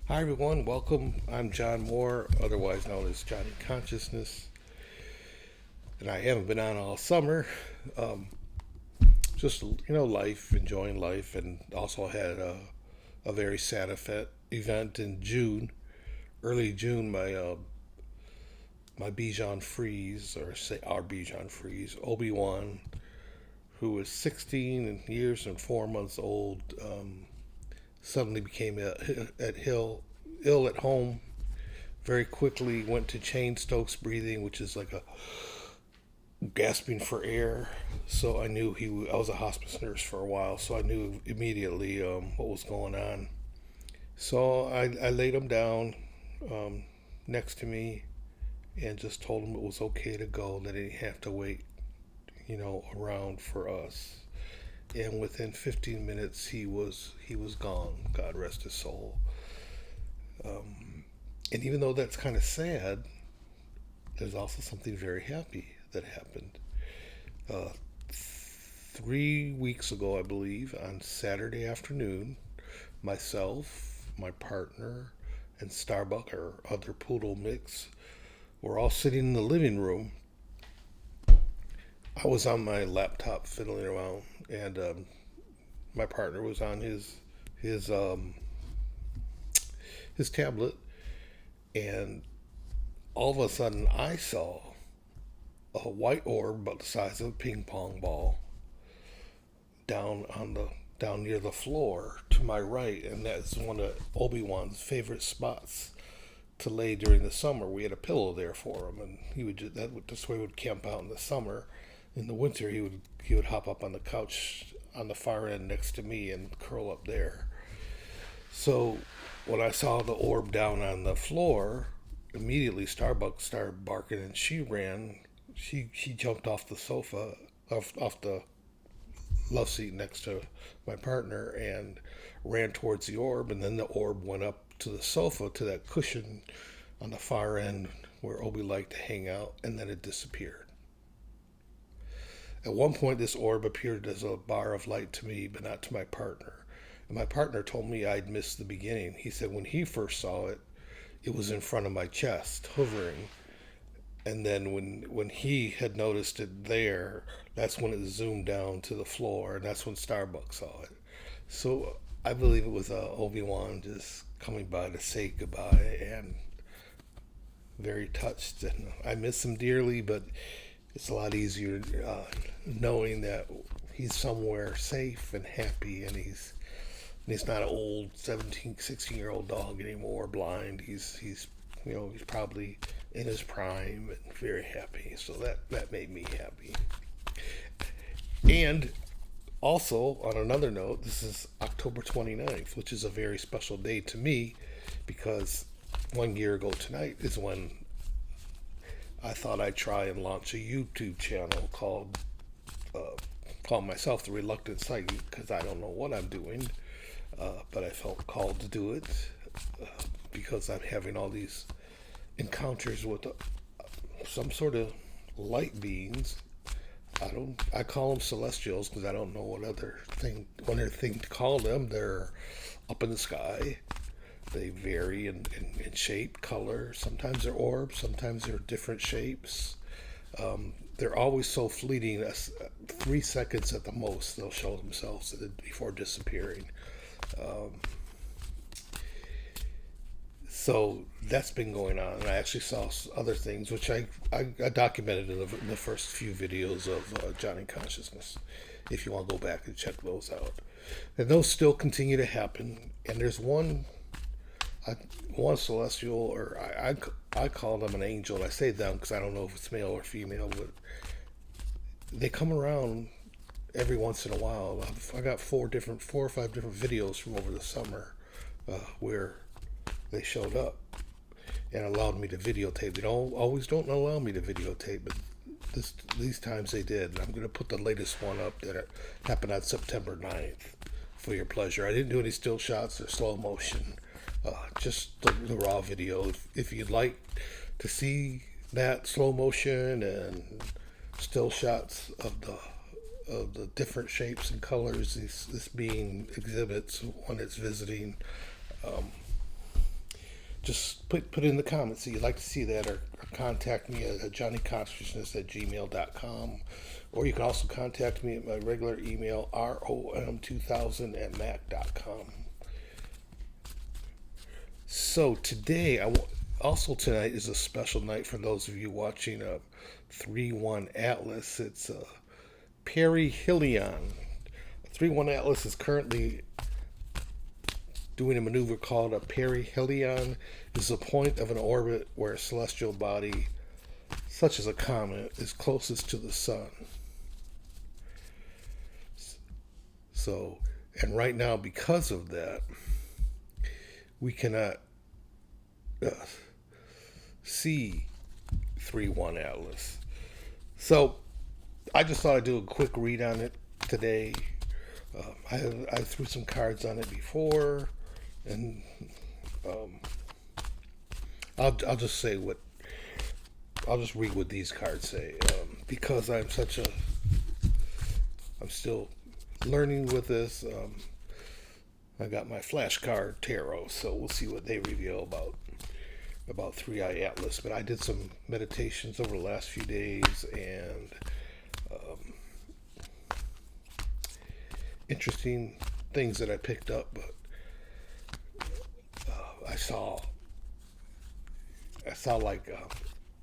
Hi everyone, welcome. I'm John Moore, otherwise known as Johnny Consciousness, and I haven't been on all summer. Um, just life, enjoying life, and also had a very sad event in June, early June. My Bijan Freeze, or say our Bijan Freeze, Obi-Wan, who was 16 years and 4 months old, suddenly became ill at home. Very quickly went to chain Stokes breathing, which is like a gasping for air. So I knew I was a hospice nurse for a while, so I knew immediately what was going on. So I laid him down um, next to me and just told him it was okay to go, that he didn't have to wait, around for us. And within 15 minutes, he was gone. God rest his soul. And even though that's kind of sad, there's also something very happy that happened. Uh, 3 weeks ago, I believe, on Saturday afternoon, myself, my partner, and Starbuck, our other poodle mix, were all sitting in the living room. I was on my laptop fiddling around, and my partner was on his um, his tablet, and all of a sudden, I saw a white orb about the size of a ping pong ball down near the floor to my right, and that's one of Obi-Wan's favorite spots to lay during the summer. We had a pillow there for him, and he would just, that's where he would camp out in the summer. In the winter, he would hop up on the couch on the far end next to me and curl up there. So when I saw the orb down on the floor, immediately Starbucks started barking, and she ran. She jumped off the sofa, off the love seat next to my partner, and ran towards the orb. And then the orb went up to the sofa, to that cushion on the far end where Obi liked to hang out, and then it disappeared. At one point, this orb appeared as a bar of light to me, but not to my partner. And my partner told me I'd missed the beginning. He said when he first saw it, it was in front of my chest, hovering. And then when he had noticed it there, that's when it zoomed down to the floor, and that's when Starbucks saw it. So I believe it was Obi-Wan just coming by to say goodbye, and very touched. And I miss him dearly, but it's a lot easier knowing that he's somewhere safe and happy, and he's not an old 17, 16-year-old dog anymore, blind. He's probably in his prime and very happy. So that made me happy. And also, on another note, this is October 29th, which is a very special day to me because 1 year ago tonight is when I thought I'd try and launch a YouTube channel uh, called myself the Reluctant Psychic, because I don't know what I'm doing, but I felt called to do it uh, because I'm having all these encounters with some sort of light beings. I call them celestials because I don't know what other thing to call them. They're up in the sky. They vary in shape, color. Sometimes they're orbs. Sometimes they're different shapes. They're always so fleeting. 3 seconds at the most, they'll show themselves before disappearing. Um, so that's been going on, and I actually saw other things, which I documented in the first few videos of Johnny Consciousness. If you want to go back and check those out, and those still continue to happen. And there's I, one celestial, or I call them an angel. I say them because I don't know if it's male or female, but they come around every once in a while. I got four or five different videos from over the summer where they showed up and allowed me to videotape. They don't allow me to videotape, but these times they did. I'm going to put the latest one up that happened on September 9th for your pleasure. I didn't do any still shots or slow motion, just the raw video. If you'd like to see that slow motion and still shots of the different shapes and colors this being exhibits when it's visiting, um, just put in the comments that you'd like to see that, or contact me at johnnyconsciousness@gmail.com. Or you can also contact me at my regular email, rom2000@mac.com. So today, tonight is a special night for those of you watching 3-1 Atlas. It's perihelion. 3-1 Atlas is currently doing a maneuver called a perihelion. Is a point of an orbit where a celestial body, such as a comet, is closest to the sun. So, and right now, because of that, we cannot see 3-1 Atlas. So, I just thought I'd do a quick read on it today. I threw some cards on it before, and I'll just say I'll just read what these cards say, because I'm still learning with this. I got my flashcard tarot, so we'll see what they reveal about 3-Eye Atlas. But I did some meditations over the last few days, and interesting things that I picked up. But I saw like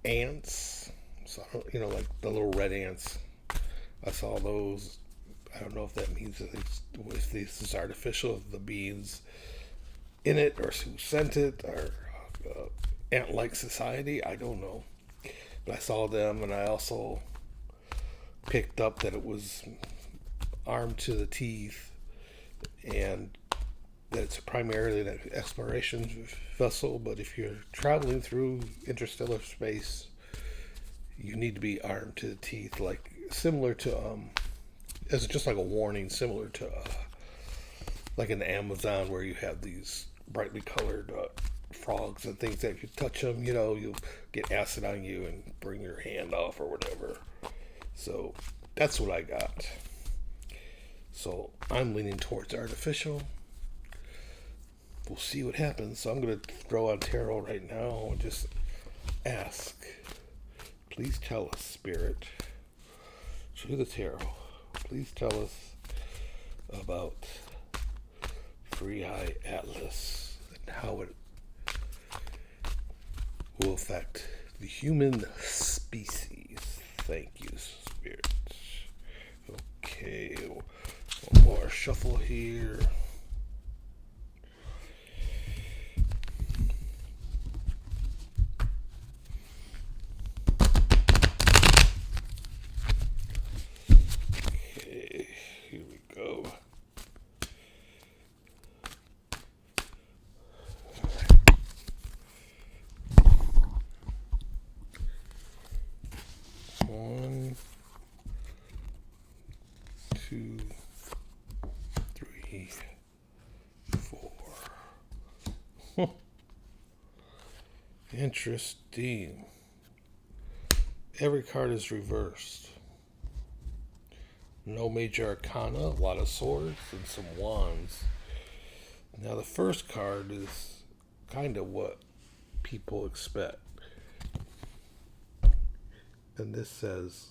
ants. So, like the little red ants. I saw those. I don't know if that means that if this is artificial, if the beings in it, or who sent it, or ant-like society. I don't know. But I saw them, and I also picked up that it was armed to the teeth, and that it's primarily an exploration vessel. But if you're traveling through interstellar space, you need to be armed to the teeth, like similar to as just like a warning, similar to like in the Amazon, where you have these brightly colored frogs and things that if you touch them, you'll get acid on you and bring your hand off or whatever. So that's what I got. So I'm leaning towards artificial. We'll see what happens. So I'm going to throw on tarot right now and just ask. Please tell us, Spirit, through the tarot, please tell us about 3-Eye Atlas and how it will affect the human species. Thank you, Spirit. Okay, one more shuffle here. Okay, here we go. One, two, three, four. Interesting. Every card is reversed. No major arcana, a lot of swords, and some wands. Now the first card is kind of what people expect. And this says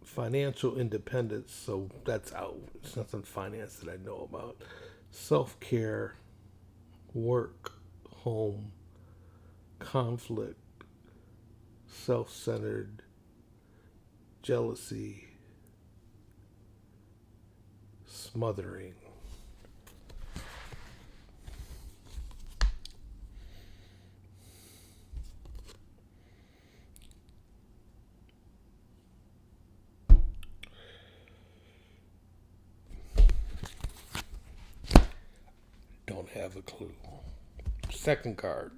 financial independence, so that's out. It's nothing finance that I know about. Self-care, work, home, conflict, self-centered, jealousy, smothering. Don't have a clue. Second card.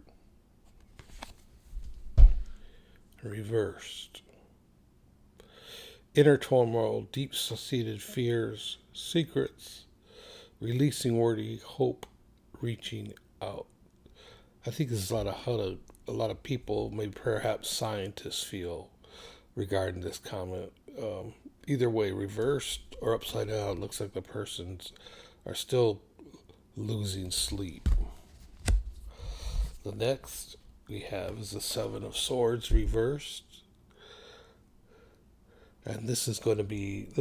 Reversed. Inner turmoil, deep-seated fears, secrets, releasing worthy hope, reaching out. I think this is a lot of people, maybe perhaps scientists, feel regarding this comment. Either way, reversed or upside down, it looks like the persons are still losing sleep. The next we have is the Seven of Swords reversed. And this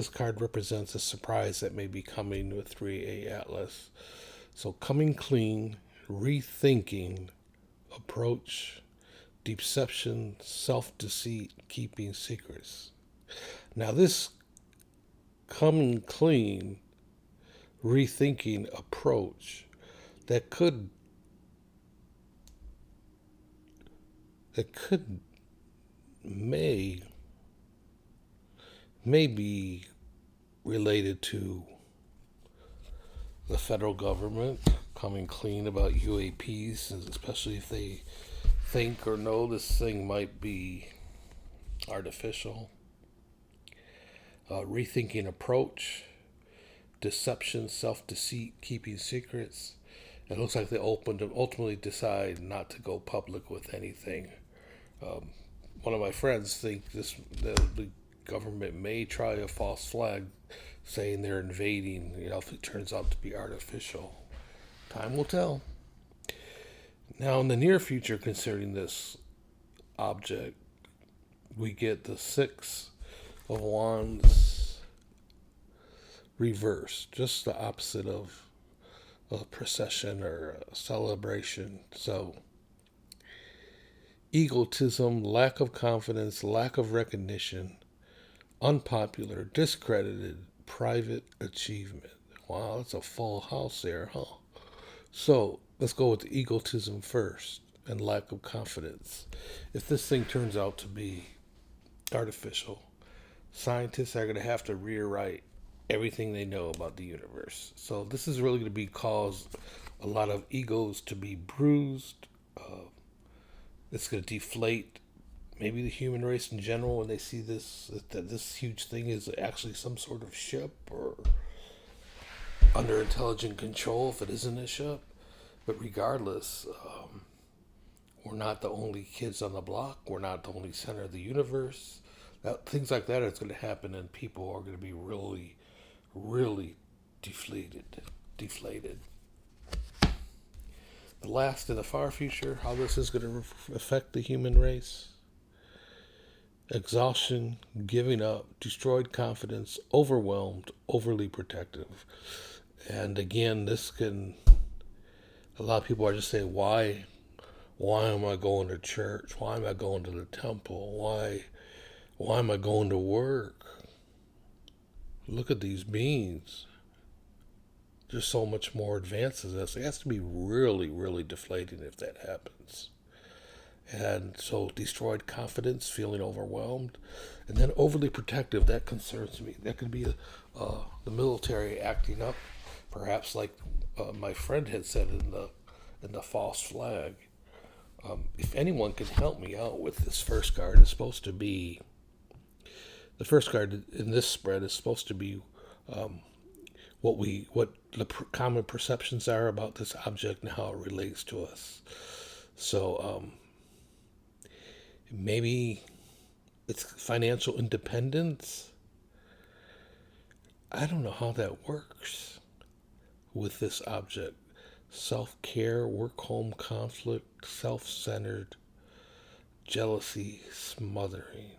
card represents a surprise that may be coming with 3A Atlas. So coming clean, rethinking, approach, deception, self-deceit, keeping secrets. Now this coming clean, rethinking approach that could may be related to the federal government coming clean about UAPs, especially if they think or know this thing might be artificial. Rethinking approach, deception, self-deceit, keeping secrets. It looks like they ultimately decide not to go public with anything. One of my friends think the government may try a false flag, saying they're invading. If it turns out to be artificial, time will tell. Now, in the near future, concerning this object, we get the Six of Wands reversed, just the opposite of a procession or a celebration. So, egotism, lack of confidence, lack of recognition, unpopular, discredited, private achievement. Wow, that's a full house there, huh? So, let's go with the egotism first and lack of confidence. If this thing turns out to be artificial, scientists are going to have to rewrite everything they know about the universe. So this is really going to cause a lot of egos to be bruised. It's going to deflate maybe the human race in general when they see that this huge thing is actually some sort of ship or under intelligent control if it isn't a ship. But regardless, we're not the only kids on the block. We're not the only center of the universe. Things like that is going to happen, and people are going to be really, really deflated. The last in the far future, how this is going to affect the human race. Exhaustion, giving up, destroyed confidence, overwhelmed, overly protective. And again, a lot of people are just saying, why am I going to church? Why am I going to the temple? Why am I going to work? Look at these beings. There's so much more advanced than this. It has to be really, really deflating if that happens. And so destroyed confidence, feeling overwhelmed, and then overly protective, that concerns me. That could be the military acting up, perhaps like my friend had said in the false flag. If anyone can help me out with this first card, it's supposed to be the first card in this spread is supposed to be what the common perceptions are about this object and how it relates to us. So maybe it's financial independence. I don't know how that works with this object. Self-care, work-home conflict, self-centered, jealousy, smothering.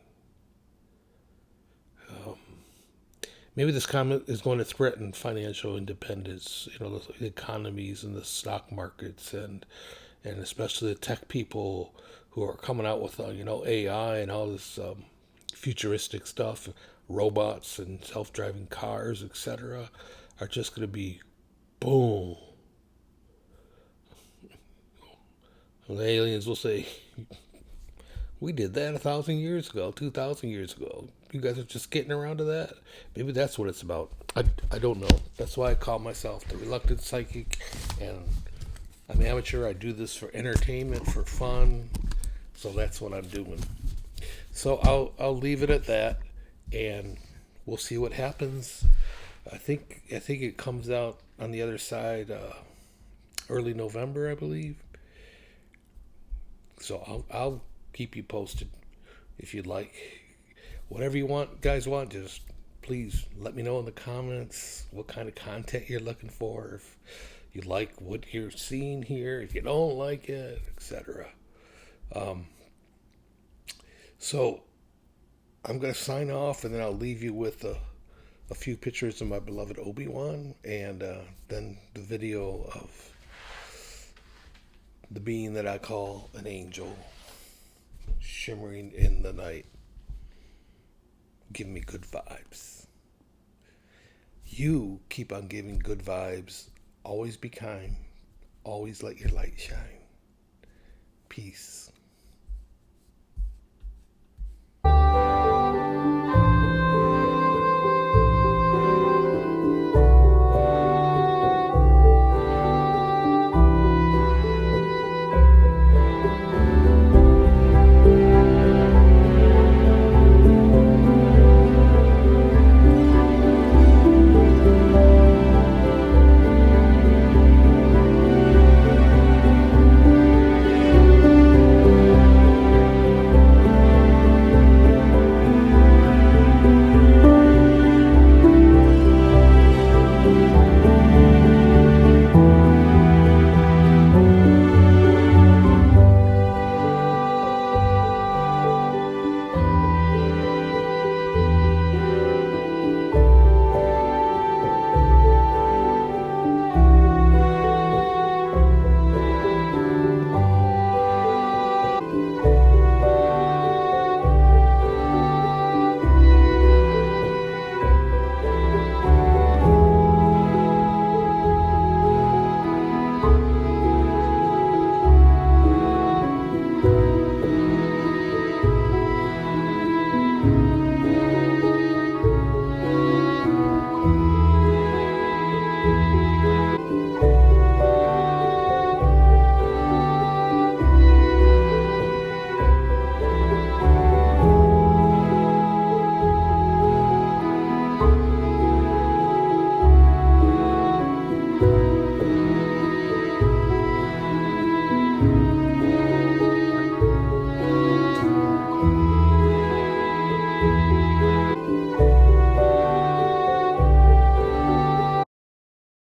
Maybe this comment is going to threaten financial independence, the economies and the stock markets, and especially the tech people who are coming out with AI and all this futuristic stuff, robots and self-driving cars, etc., are just going to be boom. And the aliens will say, we did that 1,000 years ago, 2,000 years ago. You guys are just getting around to that. Maybe that's what it's about. I don't know. That's why I call myself the Reluctant Psychic, and I'm amateur. I do this for entertainment, for fun. So that's what I'm doing. So I'll leave it at that, and we'll see what happens. I think it comes out on the other side early November, I believe. So I'll keep you posted if you'd like. Whatever you guys want, just please let me know in the comments what kind of content you're looking for. If you like what you're seeing here, if you don't like it, etc. So I'm going to sign off, and then I'll leave you with a few pictures of my beloved Obi-Wan, and then the video of the being that I call an angel shimmering in the night. Give me good vibes. You keep on giving good vibes. Always be kind. Always let your light shine. Peace.